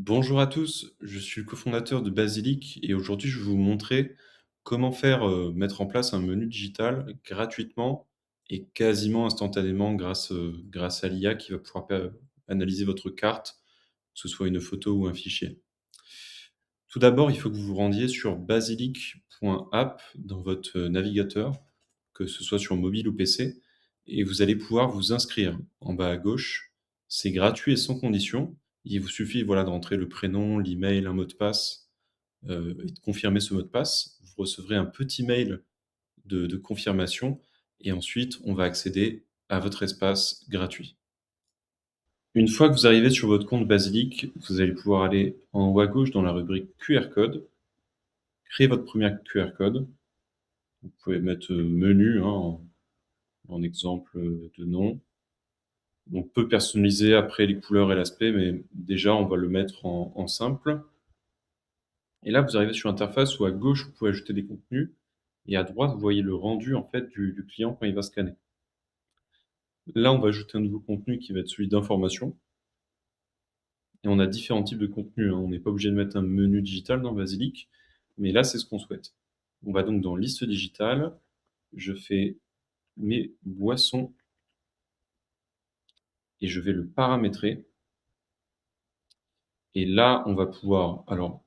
Bonjour à tous, je suis le cofondateur de Basilic et aujourd'hui je vais vous montrer comment faire, mettre en place un menu digital gratuitement et quasiment instantanément grâce à l'IA qui va pouvoir analyser votre carte, que ce soit une photo ou un fichier. Tout d'abord, il faut que vous vous rendiez sur basilic.app dans votre navigateur, que ce soit sur mobile ou PC, et vous allez pouvoir vous inscrire en bas à gauche. C'est gratuit et sans condition. Il vous suffit, voilà, de rentrer le prénom, l'email, un mot de passe, et de confirmer ce mot de passe. Vous recevrez un petit mail de confirmation et ensuite on va accéder à votre espace gratuit. Une fois que vous arrivez sur votre compte Basilic, vous allez pouvoir aller en haut à gauche dans la rubrique QR code, créer votre premier QR code. Vous pouvez mettre, menu, hein, en exemple, de nom. On peut personnaliser après les couleurs et l'aspect, mais déjà on va le mettre en simple. Et là, vous arrivez sur l'interface où à gauche, vous pouvez ajouter des contenus et à droite, vous voyez le rendu en fait du client quand il va scanner. Là, on va ajouter un nouveau contenu qui va être celui d'information et on a différents types de contenus, hein. On n'est pas obligé de mettre un menu digital dans Basilic, mais là, c'est ce qu'on souhaite. On va donc dans liste digitale, je fais mes boissons et je vais le paramétrer. Et là, on va pouvoir alors,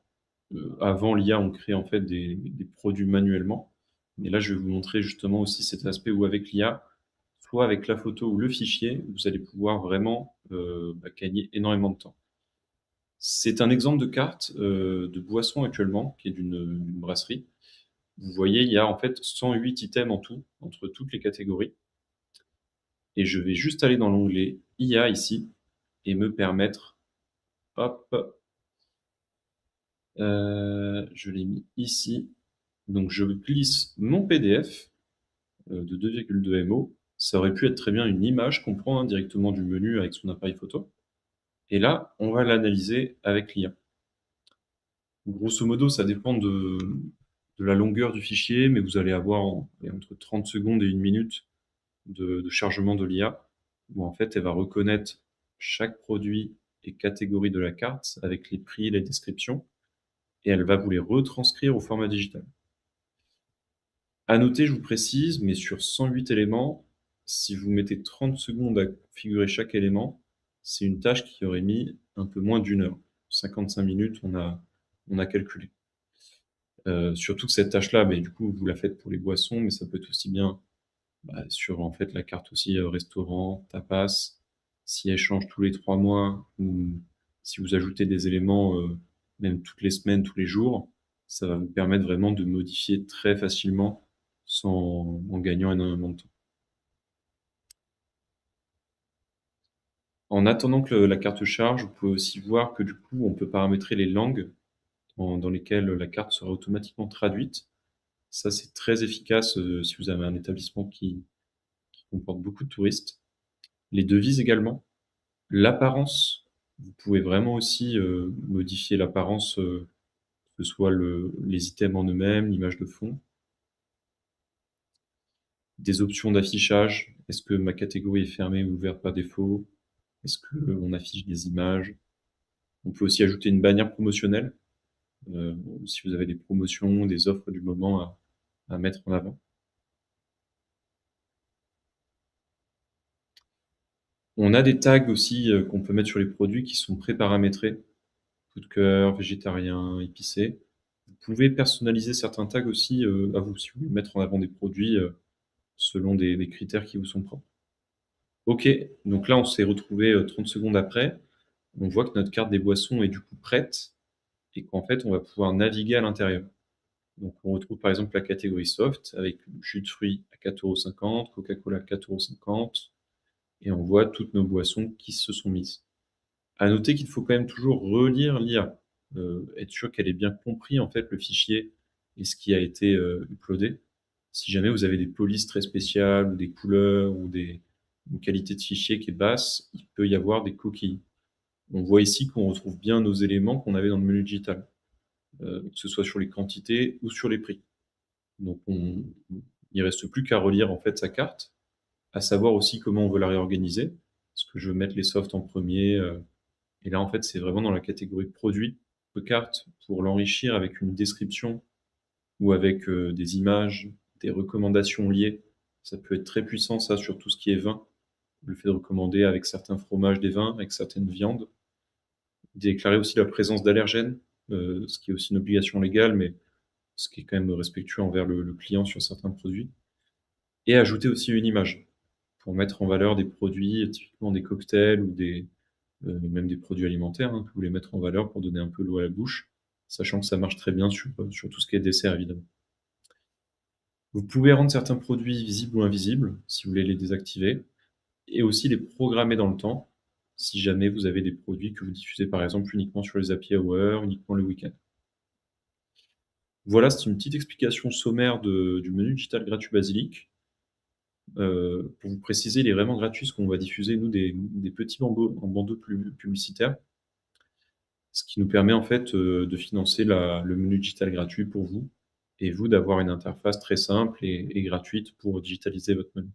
avant l'IA, on crée en fait des produits manuellement, mais là, je vais vous montrer justement aussi cet aspect où avec l'IA, soit avec la photo ou le fichier, vous allez pouvoir vraiment, gagner énormément de temps. C'est un exemple de carte, de boisson actuellement, qui est d'une brasserie. Vous voyez, il y a en fait 108 items en tout, entre toutes les catégories et je vais juste aller dans l'onglet IA ici et me permettre, hop, je l'ai mis ici, donc je glisse mon PDF, de 2,2 MO. Ça aurait pu être très bien une image qu'on prend, hein, directement du menu avec son appareil photo et là, on va l'analyser avec l'IA. Grosso modo, ça dépend de la longueur du fichier, mais vous allez avoir entre 30 secondes et 1 minute de chargement de l'IA, où en fait, elle va reconnaître chaque produit et catégorie de la carte avec les prix et les descriptions et elle va vous les retranscrire au format digital. À noter, je vous précise, mais sur 108 éléments, si vous mettez 30 secondes à configurer chaque élément, c'est une tâche qui aurait mis un peu moins d'1 heure. 55 minutes, on a calculé. Surtout que cette tâche-là, du coup, vous la faites pour les boissons, mais ça peut être aussi bien, sur, en fait, la carte aussi, restaurant, tapas. Si elle change tous les 3 mois ou si vous ajoutez des éléments, même toutes les semaines, tous les jours, ça va vous permettre vraiment de modifier très facilement en gagnant énormément de temps. En attendant que la carte charge, vous pouvez aussi voir que, du coup, on peut paramétrer les langues dans lesquelles la carte sera automatiquement traduite. Ça, c'est très efficace, si vous avez un établissement qui comporte beaucoup de touristes. Les devises également. L'apparence, vous pouvez vraiment aussi, modifier l'apparence, que ce soit les items en eux-mêmes, l'image de fond. Des options d'affichage. Est-ce que ma catégorie est fermée ou ouverte par défaut? Est-ce qu'on affiche des images? On peut aussi ajouter une bannière promotionnelle, si vous avez des promotions, des offres du moment à mettre en avant. On a des tags aussi, qu'on peut mettre sur les produits qui sont pré-paramétrés. Coup de cœur, végétarien, épicé. Vous pouvez personnaliser certains tags aussi, à vous, si vous voulez mettre en avant des produits, selon des critères qui vous sont propres. OK, donc là, on s'est retrouvé 30 secondes après. On voit que notre carte des boissons est du coup prête et qu'en fait, on va pouvoir naviguer à l'intérieur. Donc on retrouve par exemple la catégorie soft avec jus de fruits à 4,50 €, Coca-Cola 4,50 € et on voit toutes nos boissons qui se sont mises. À noter qu'il faut quand même toujours relire l'IA, être sûr qu'elle ait bien compris en fait le fichier et ce qui a été, uploadé. Si jamais vous avez des polices très spéciales ou des couleurs ou une qualité de fichier qui est basse, il peut y avoir des coquilles. On voit ici qu'on retrouve bien nos éléments qu'on avait dans le menu digital, que ce soit sur les quantités ou sur les prix. Donc il reste plus qu'à relire en fait sa carte, à savoir aussi comment on veut la réorganiser. Est-ce que je veux mettre les softs en premier et là, en fait, c'est vraiment dans la catégorie produits, de cartes pour l'enrichir avec une description ou avec, des images, des recommandations liées. Ça peut être très puissant ça sur tout ce qui est vin. Le fait de recommander avec certains fromages des vins, avec certaines viandes. Déclarer aussi la présence d'allergènes, ce qui est aussi une obligation légale, mais ce qui est quand même respectueux envers le client sur certains produits. Et ajouter aussi une image pour mettre en valeur des produits, typiquement des cocktails ou même des produits alimentaires, hein, que vous voulez mettre en valeur pour donner un peu l'eau à la bouche, sachant que ça marche très bien sur tout ce qui est dessert, évidemment. Vous pouvez rendre certains produits visibles ou invisibles, si vous voulez les désactiver, et aussi les programmer dans le temps, si jamais vous avez des produits que vous diffusez, par exemple, uniquement sur les happy hours, uniquement le week-end. Voilà, c'est une petite explication sommaire du menu digital gratuit Basilic. Pour vous préciser, il est vraiment gratuit, parce qu'on va diffuser, nous, des petits bandeaux publicitaires, ce qui nous permet, en fait, de financer le menu digital gratuit pour vous et vous d'avoir une interface très simple et gratuite pour digitaliser votre menu.